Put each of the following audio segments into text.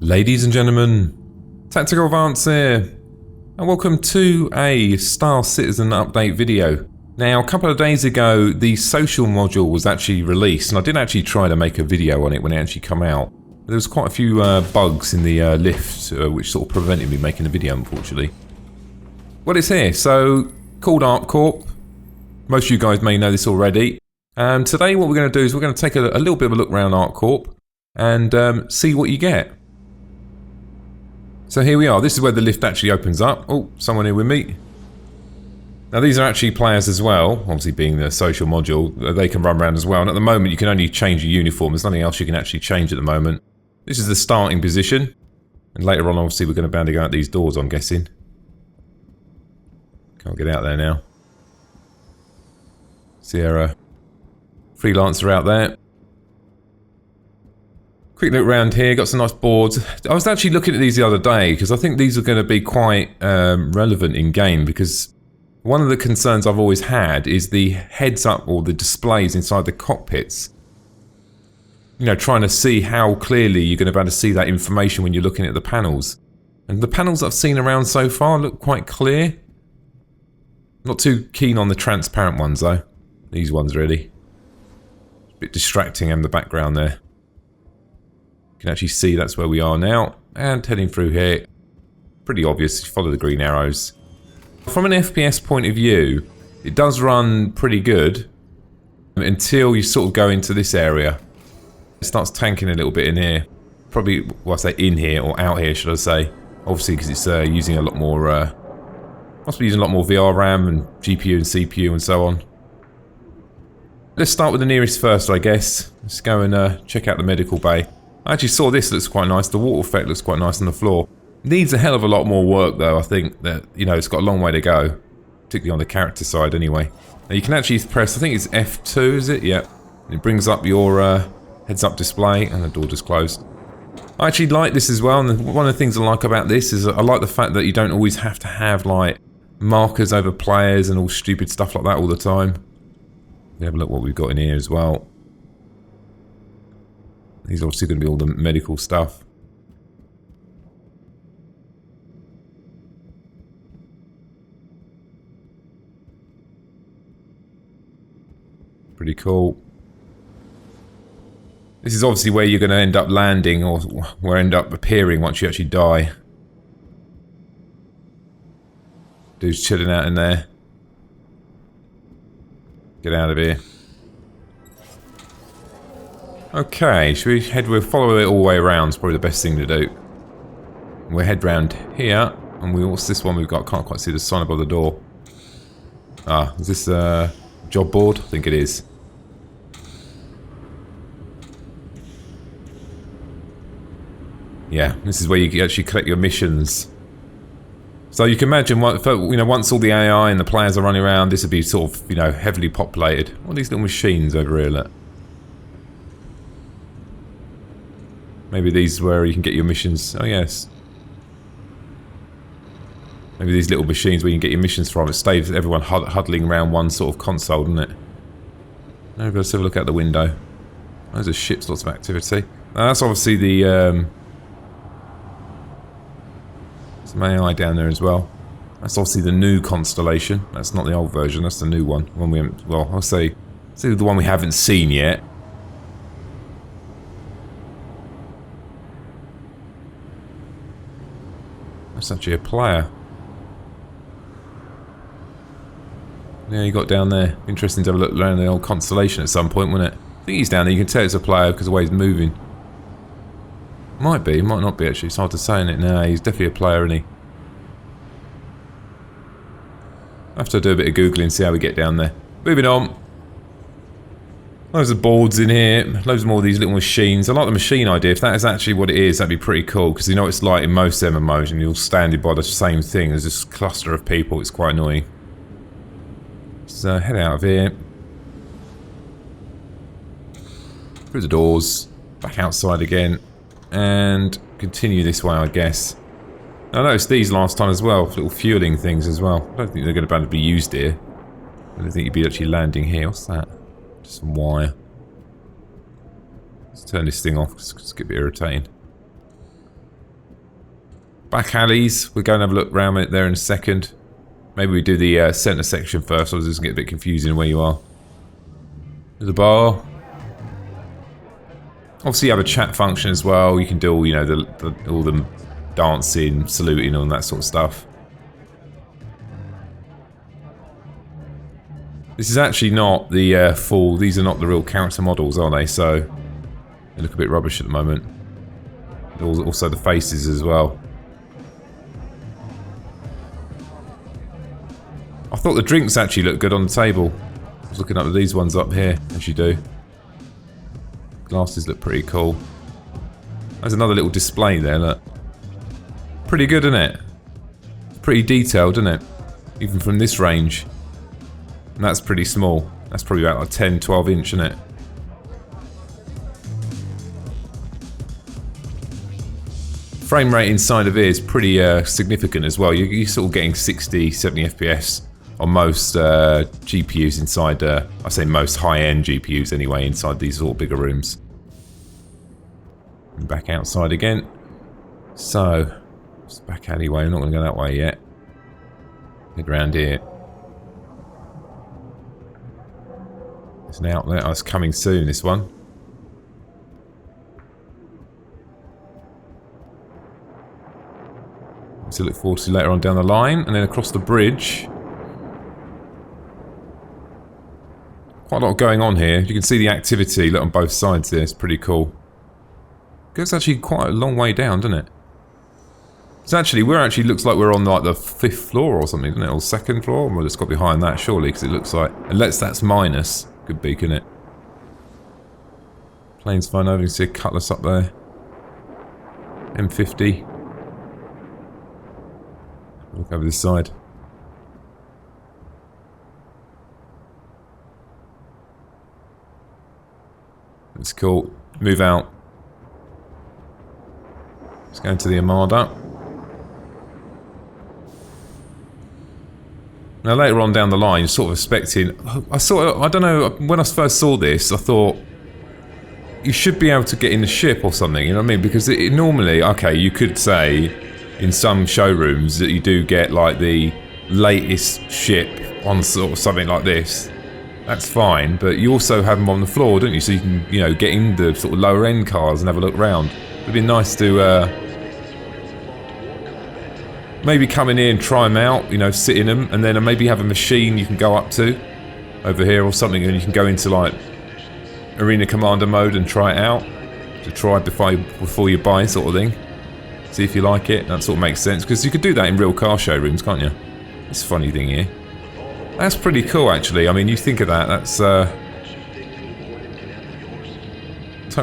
Ladies and gentlemen, Tactical Advance here, and welcome to a Star Citizen update video. Now, a couple of days ago, the social module was actually released, and I did actually try to make a video on it when it actually came out. There was quite a few bugs in the lift, which sort of prevented me making a video, unfortunately. Well, it's here, so called ArcCorp. Most of you guys may know this already. And today what we're going to do is we're going to take a little bit of a look around ArcCorp and see what you get. So here we are. This is where the lift actually opens up. Oh, someone here with me. Now these are actually players as well, obviously being the social module. They can run around as well, and at the moment you can only change your uniform. There's nothing else you can actually change at the moment. This is the starting position, and later on obviously we're going to be able to go out these doors, I'm guessing. Can't get out there now. Sierra Freelancer out there. Quick look around here, got some nice boards. I was actually looking at these the other day because I think these are going to be quite relevant in game, because one of the concerns I've always had is the heads up or the displays inside the cockpits. You know, trying to see how clearly you're going to be able to see that information when you're looking at the panels. And the panels I've seen around so far look quite clear. Not too keen on the transparent ones though. These ones really. A bit distracting in the background there. You can actually see that's where we are now, and heading through here. Pretty obvious, you follow the green arrows. From an FPS point of view, it does run pretty good until you sort of go into this area. It starts tanking a little bit in here. Probably, well, I say in here, or out here should I say. Obviously because it's using a lot more, must be using a lot more VR RAM and GPU and CPU and so on. Let's start with the nearest first, I guess. Let's go and check out the medical bay. I actually saw this, looks quite nice. The water effect looks quite nice on the floor. Needs a hell of a lot more work though. I think that, you know, it's got a long way to go. Particularly on the character side anyway. Now you can actually press, I think it's F2, is it? Yep. And it brings up your heads up display, and the door just closed. I actually like this as well, and one of the things I like about this is I like the fact that you don't always have to have like markers over players and all stupid stuff like that all the time. Have a look what we've got in here as well. These are obviously going to be all the medical stuff. Pretty cool. This is obviously where you're going to end up landing, or where end up appearing once you actually die. Dude's chilling out in there. Get out of here. Okay, should we we'll follow it all the way around, it's probably the best thing to do. We'll head round here, and what's this one we've got? Can't quite see the sign above the door. Ah, is this a job board? I think it is. Yeah, this is where you actually collect your missions. So you can imagine, you know, once all the AI and the players are running around, this would be sort of, you know, heavily populated. What are these little machines over here, look? Maybe these are where you can get your missions. Oh yes. Maybe these little machines where you can get your missions from. It saves everyone huddling around one sort of console, doesn't it? Now let's have a look out the window. Those are ships, lots of activity. Now that's obviously the some AI down there as well. That's obviously the new constellation. That's not the old version, that's the new one. One we haven't, well, I'll say the one we haven't seen yet. That's actually a player. Yeah, you got down there. Interesting to have a look around the old constellation at some point, wouldn't it? I think he's down there. You can tell it's a player because of the way he's moving. Might be, might not be actually. It's hard to say, isn't it? No, he's definitely a player, isn't he? I have to do a bit of Googling and see how we get down there. Moving on. Loads of boards in here, loads more of these little machines. I like the machine idea. If that is actually what it is, that'd be pretty cool, because you know it's like in most MMOs and you're standing by the same thing. There's this cluster of people, it's quite annoying. So head out of here. Through the doors, back outside again, and continue this way, I guess. I noticed these last time as well, little fueling things as well. I don't think they're going to be used here. I don't think you'd be actually landing here. What's that? Just some wire. Let's turn this thing off, because it's a bit irritating. Back alleys. We're going to have a look around it there in a second. Maybe we do the centre section first, or this is going to get a bit confusing where you are. There's a bar. Obviously, you have a chat function as well. You can do all, you know, all the dancing, saluting, all that sort of stuff. This is actually not the full. These are not the real character models, are they? So they look a bit rubbish at the moment. Also, the faces as well. I thought the drinks actually looked good on the table. I was looking up at these ones up here, as you do. Glasses look pretty cool. There's another little display there, look. Pretty good, isn't it? Pretty detailed, isn't it? Even from this range. And that's pretty small. That's probably about like 10, 12 inch, isn't it? Frame rate inside of it is pretty significant as well. You're sort of getting 60, 70 FPS on most GPUs inside, I say most high-end GPUs anyway, inside these sort of bigger rooms. And back outside again. So, it's back alleyway. I'm not going to go that way yet. Head round here. There's an outlet. Oh, it's coming soon, this one. So look forward to later on down the line. And then across the bridge. Quite a lot going on here. You can see the activity look on both sides there. It's pretty cool. Goes actually quite a long way down, doesn't it? So actually, looks like we're on like the 5th floor or something, doesn't it? Or 2nd floor? Well, it's got behind that surely, because it looks like, unless that's minus. Good beak, isn't it? Plane's flying over. You can see a Cutlass up there. M50. Look over this side. That's cool. Move out. Let's go into the Armada. Now later on down the line, you're sort of expecting... I don't know, when I first saw this, I thought... You should be able to get in the ship or something, you know what I mean? Because it normally, okay, you could say... In some showrooms that you do get like the latest ship on sort of something like this. That's fine, but you also have them on the floor, don't you? So you can, you know, get in the sort of lower end cars and have a look around. It'd be nice to maybe come in here and try them out, you know, sit in them, and then maybe have a machine you can go up to over here or something, and you can go into like Arena Commander mode and try it out. To try before you buy, sort of thing. See if you like it. That sort of makes sense, because you could do that in real car showrooms, can't you? It's a funny thing here. That's pretty cool, actually. I mean, you think of that, that's total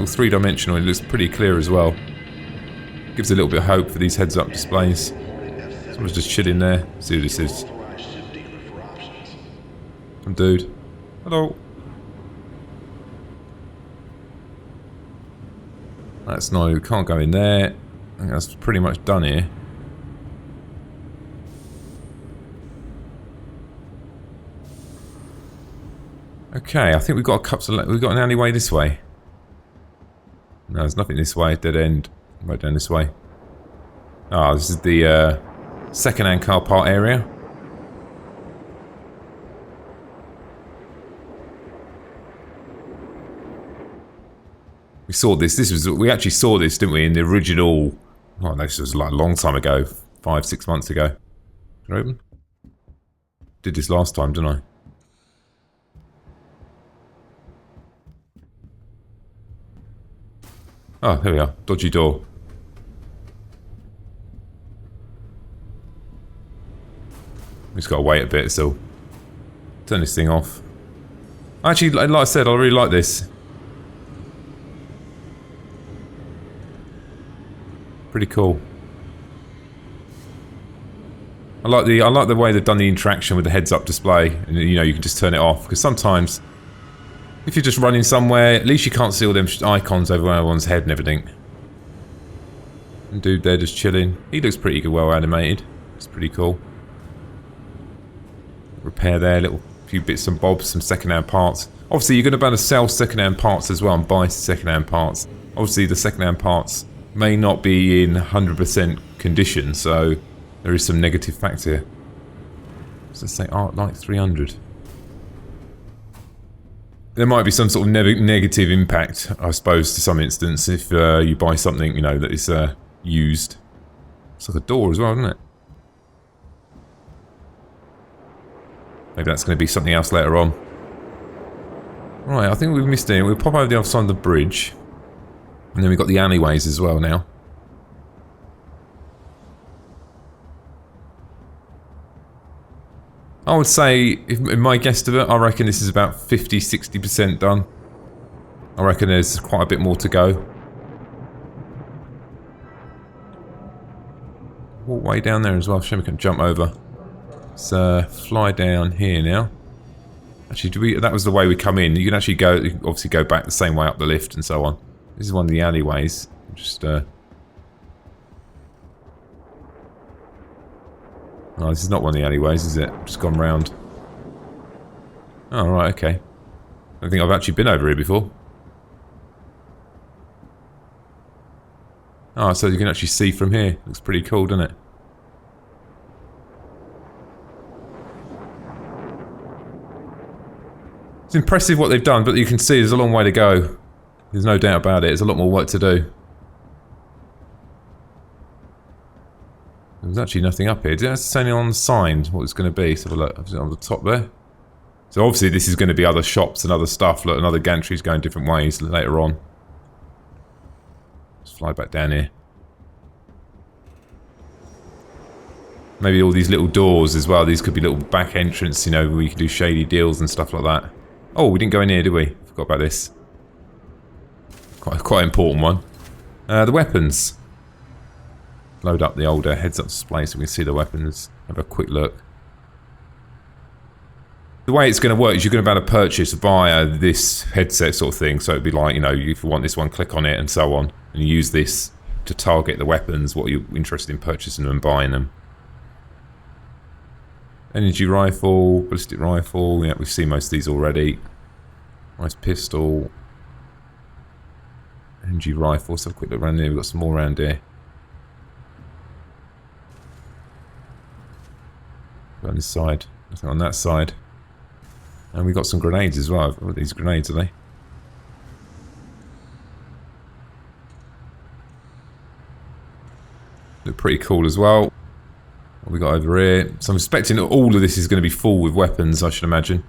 3-dimensional. It looks pretty clear as well. Gives a little bit of hope for these heads-up displays. Someone's just chilling there. See who this is. Some dude. Hello. That's no, we can't go in there. I think that's pretty much done here. Okay, I think we've got we've got an alleyway this way. No, there's nothing this way. Dead end. Right down this way. Ah, this is the second-hand car part area. We saw this. We actually saw this, didn't we, in the original? Oh, this was like a long time ago, 5-6 months ago. Can I open? Did this last time, didn't I? Oh, there we are. Dodgy door. Just gotta wait a bit, so turn this thing off. Actually, like I said, I really like this. Pretty cool. I like the way they've done the interaction with the heads-up display, and you know you can just turn it off, because sometimes if you're just running somewhere, at least you can't see all them icons over everyone's head and everything. And dude there just chilling. He looks pretty good, well animated. It's pretty cool. Repair there, little few bits and bobs, some second-hand parts. Obviously you're going to be able to sell second-hand parts as well and buy second-hand parts. Obviously the second-hand parts may not be in 100% condition, so there is some negative factor here. So let's say Art Light 300. There might be some sort of negative impact, I suppose, to some instance, if you buy something, you know, that is used. It's like a door as well, isn't it? Maybe that's going to be something else later on. Right, I think we've missed it. We'll pop over the other side of the bridge. And then we've got the alleyways as well now. I would say, in my guesstimate, I reckon this is about 50-60% done. I reckon there's quite a bit more to go. Walk way down there as well. Shame we can jump over. Let's fly down here now. Actually, that was the way we come in. You can actually go, obviously go back the same way up the lift and so on. This is one of the alleyways. Just, oh, this is not one of the alleyways, is it? Just gone round. Oh, right, okay. I don't think I've actually been over here before. Oh, so you can actually see from here. Looks pretty cool, doesn't it? It's impressive what they've done, but you can see there's a long way to go. There's no doubt about it. There's a lot more work to do. There's actually nothing up here. Did it say on the sign what it's going to be? Let's have a look. Is it on the top there? So obviously this is going to be other shops and other stuff. Look, another gantries going different ways later on. Let's fly back down here. Maybe all these little doors as well. These could be little back entrance, you know, where you can do shady deals and stuff like that. Oh, we didn't go in here, did we? Forgot about this. Quite an important one. The weapons. Load up the older heads-up display so we can see the weapons. Have a quick look. The way it's going to work is you're going to be able to purchase via this headset sort of thing. So it'd be like, you know, if you want this one, click on it and so on. And you use this to target the weapons, what you're interested in purchasing and buying them. Energy rifle, ballistic rifle, yeah, we've seen most of these already. Nice pistol. Energy rifle, let's have a quick look around here, we've got some more around here. On this side, nothing on that side. And we've got some grenades as well. What are these grenades, are they? Look pretty cool as well. What we got over here? So I'm expecting all of this is going to be full with weapons, I should imagine.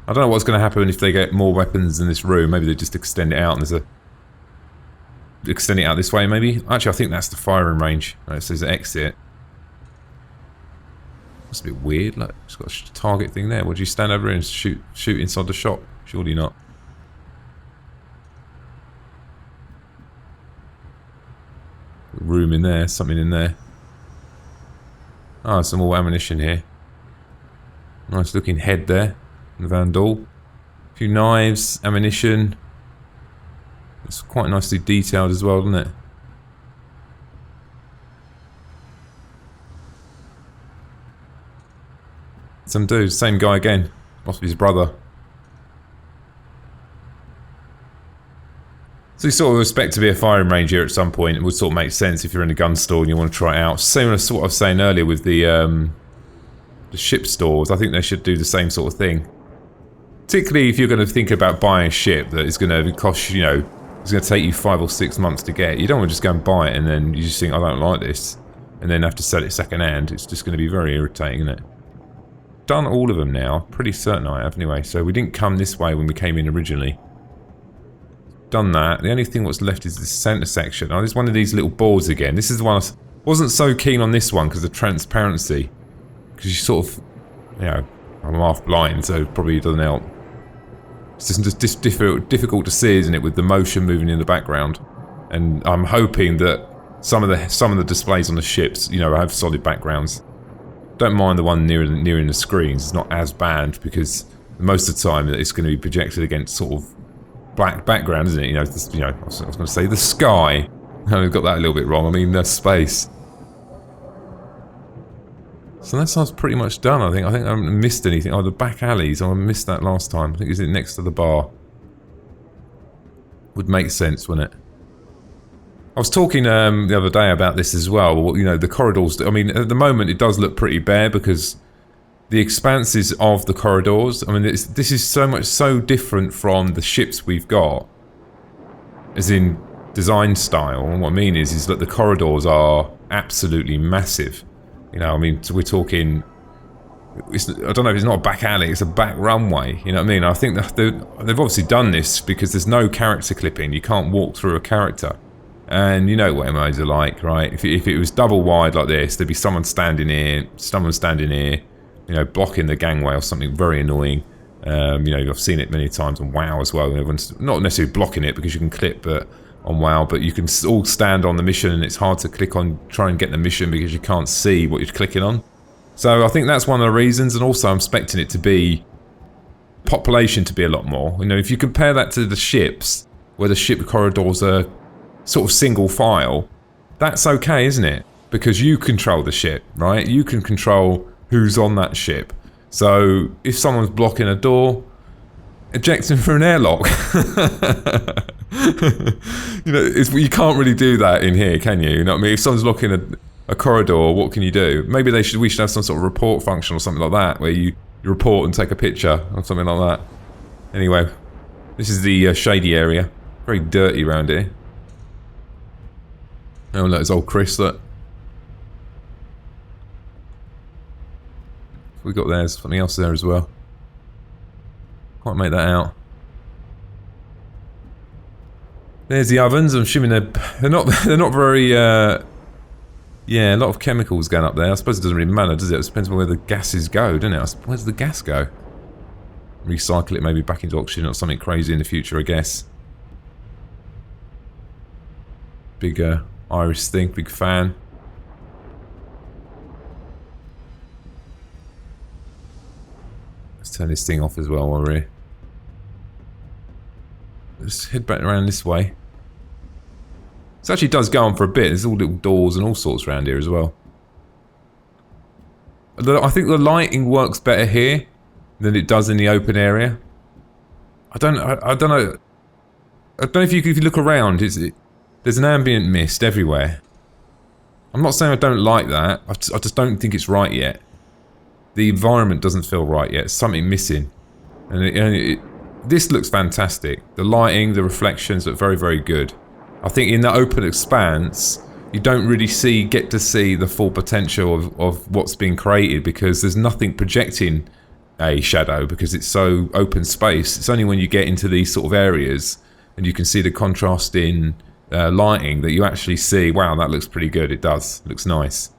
I don't know what's going to happen if they get more weapons in this room. Maybe they just extend it out and there's a... Extend it out this way, maybe? Actually, I think that's the firing range. Right, it says exit. That's a bit weird. Look, it's got a target thing there. Would you stand over here and shoot inside the shop? Surely not. Room in there, something in there. Ah, some more ammunition here. Nice looking head there. Vandal. A few knives, ammunition. It's quite nicely detailed as well, doesn't it? Some dude, same guy again. Must be his brother. So you sort of expect to be a firing range here at some point. It would sort of make sense if you're in a gun store and you want to try it out. Similar to what I was saying earlier with the ship stores. I think they should do the same sort of thing. Particularly if you're going to think about buying a ship that is going to cost, you know, it's going to take you 5 or 6 months to get. You don't want to just go and buy it and then you just think, I don't like this. And then have to sell it second hand. It's just going to be very irritating, isn't it? Done all of them now. Pretty certain I have anyway. So we didn't come this way when we came in originally. Done that. The only thing what's left is the center section. Oh, there's one of these little boards again. This is the one I wasn't so keen on this one because of the transparency. Because you sort of, you know, I'm half blind, so it probably doesn't help. It's just difficult to see, isn't it, with the motion moving in the background. And I'm hoping that some of the displays on the ships, you know, have solid backgrounds. Don't mind the one nearing the screens. It's not as bad because most of the time it's going to be projected against sort of black background, isn't it? You know, I was going to say the sky. I got that a little bit wrong. I mean, the space. So that sounds pretty much done. I think I haven't missed anything. Oh, the back alleys. I missed that last time. I think is it next to the bar. Would make sense, wouldn't it? I was talking the other day about this as well. You know, the corridors. I mean, at the moment it does look pretty bare because the expanses of the corridors. I mean, this is so different from the ships we've got, as in design style. And what I mean is that the corridors are absolutely massive. You know, I mean, we're talking. I don't know if it's not a back alley, it's a back runway. You know what I mean? I think that they've obviously done this because there's no character clipping. You can't walk through a character. And you know what MMOs are like, right? If it was double wide like this, there'd be someone standing here, you know, blocking the gangway or something very annoying. You know, I've seen it many times on WoW as well. Everyone's not necessarily blocking it because you can clip, but on WoW, but you can all stand on the mission and it's hard to try and get the mission because you can't see what you're clicking on. So I think that's one of the reasons, and also I'm expecting it to be population to be a lot more. You know, if you compare that to the ships, where the ship corridors are sort of single file, that's okay, isn't it? Because you control the ship, right? You can control who's on that ship. So if someone's blocking a door, eject them for an airlock. You know, you can't really do that in here, can you? You know what I mean? If someone's blocking a corridor, what can you do? Maybe we should have some sort of report function or something like that, where you report and take a picture or something like that. Anyway, this is the shady area. Very dirty around here. Oh look, it's old Chris, look. We got there's something else there as well. Can't make that out. There's the ovens. I'm assuming they're not very yeah, a lot of chemicals going up there. I suppose it doesn't really matter, does it? It depends on where the gases go, doesn't it? Where's the gas go? Recycle it maybe back into oxygen or something crazy in the future, I guess. Big iris thing, big fan. Let's turn this thing off as well while we're here. Let's head back around this way. This actually does go on for a bit. There's all little doors and all sorts around here as well. I think the lighting works better here than it does in the open area. I don't know. I don't know if you look around. There's an ambient mist everywhere. I'm not saying I don't like that. I just don't think it's right yet. The environment doesn't feel right yet. There's something missing. And this looks fantastic. The lighting, the reflections look very, very good. I think in the open expanse, you don't really get to see the full potential of what's being created because there's nothing projecting a shadow because it's so open space. It's only when you get into these sort of areas and you can see the contrast in lighting that you actually see, wow, that looks pretty good. It does. It looks nice.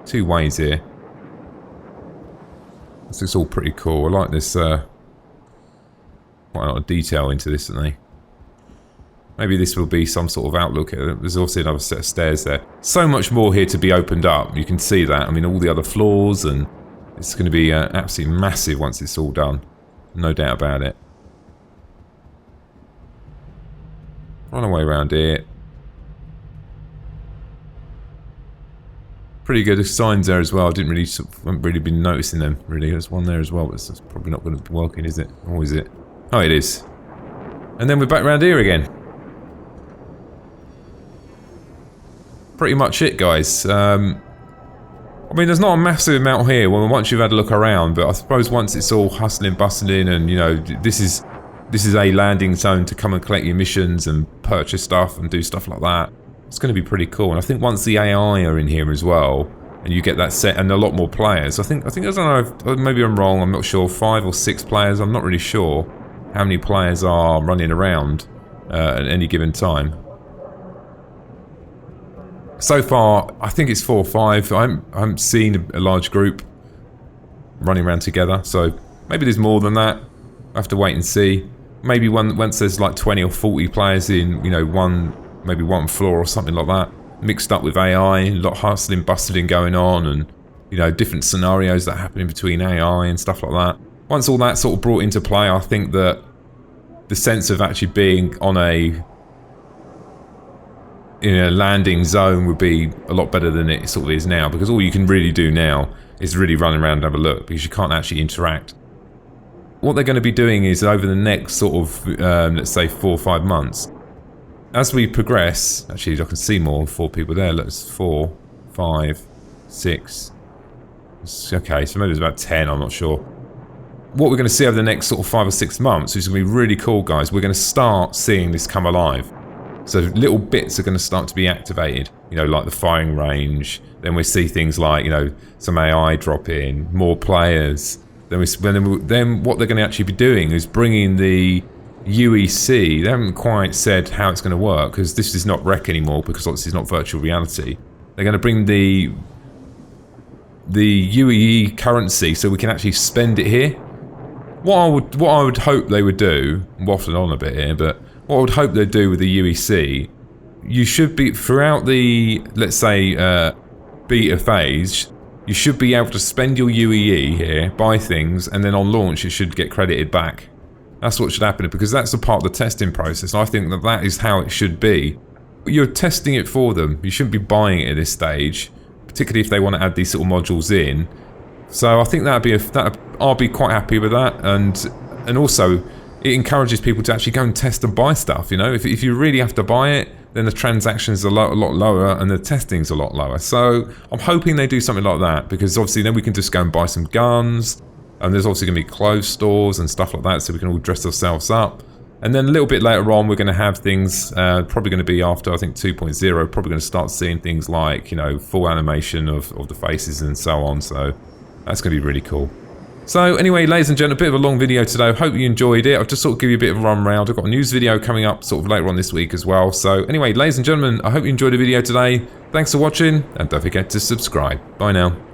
Two ways here. This looks all pretty cool. I like this. Quite a lot of detail into this, isn't they? Maybe this will be some sort of outlook. There's also another set of stairs there. So much more here to be opened up. You can see that. I mean, all the other floors, and it's going to be absolutely massive once it's all done. No doubt about it. Run away around here. Pretty good signs there as well. I haven't really been noticing them. Really, there's one there as well, but it's probably not going to be working, is it? Or is it? Oh, it is. And then we're back round here again. Pretty much it, guys. I mean, there's not a massive amount here once you've had a look around, but I suppose once it's all hustling, bustling, and you know, this is a landing zone to come and collect your missions and purchase stuff and do stuff like that. It's going to be pretty cool. And I think once the AI are in here as well, and you get that set and a lot more players, I don't know, maybe I'm wrong, I'm not sure, 5 or 6 players, I'm not really sure how many players are running around at any given time. So far, I think it's 4 or 5. I haven't seen a large group running around together, so maybe there's more than that. I have to wait and see. Maybe once there's like 20 or 40 players in, you know, maybe one floor or something like that, mixed up with AI, a lot of hustling, bustling going on, and you know, different scenarios that happen in between AI and stuff like that. Once all that sort of brought into play, I think that the sense of actually being on a landing zone would be a lot better than it sort of is now, because all you can really do now is really run around and have a look, because you can't actually interact. what they're going to be doing is over the next sort of, let's say 4 or 5 months, as we progress, actually I can see more, 4 people there, let's 4, 5, 6, okay, so maybe there's about 10, I'm not sure. What we're going to see over the next sort of 5 or 6 months, which is going to be really cool, guys, we're going to start seeing this come alive. So little bits are going to start to be activated, you know, like the firing range, then we see things like, you know, some AI drop in, more players, then what they're going to actually be doing is bringing the UEC. They haven't quite said how it's going to work because this is not rec anymore because obviously it's not virtual reality. They're going to bring the UEE currency so we can actually spend it here. What I would hope they would do, I'm waffling on a bit here, but what I would hope they'd do with the UEC, you should be throughout the, let's say, beta phase, you should be able to spend your UEE here, buy things, and then on launch it should get credited back. That's what should happen, because that's a part of the testing process. I think that that is how it should be. You're testing it for them. You shouldn't be buying it at this stage, particularly if they want to add these little modules in. So I think I'll be quite happy with that, and also it encourages people to actually go and test and buy stuff. You know, if you really have to buy it, then the transactions are a lot lower and the testing's a lot lower. So I'm hoping they do something like that, because obviously then we can just go and buy some guns. And there's obviously going to be clothes stores and stuff like that, so we can all dress ourselves up. And then a little bit later on, we're going to have things, probably going to be after, I think, 2.0, probably going to start seeing things like, you know, full animation of the faces and so on. So that's going to be really cool. So anyway, ladies and gentlemen, a bit of a long video today. Hope you enjoyed it. I've just sort of give you a bit of a run round. I've got a news video coming up sort of later on this week as well. So anyway, ladies and gentlemen, I hope you enjoyed the video today. Thanks for watching, and don't forget to subscribe. Bye now.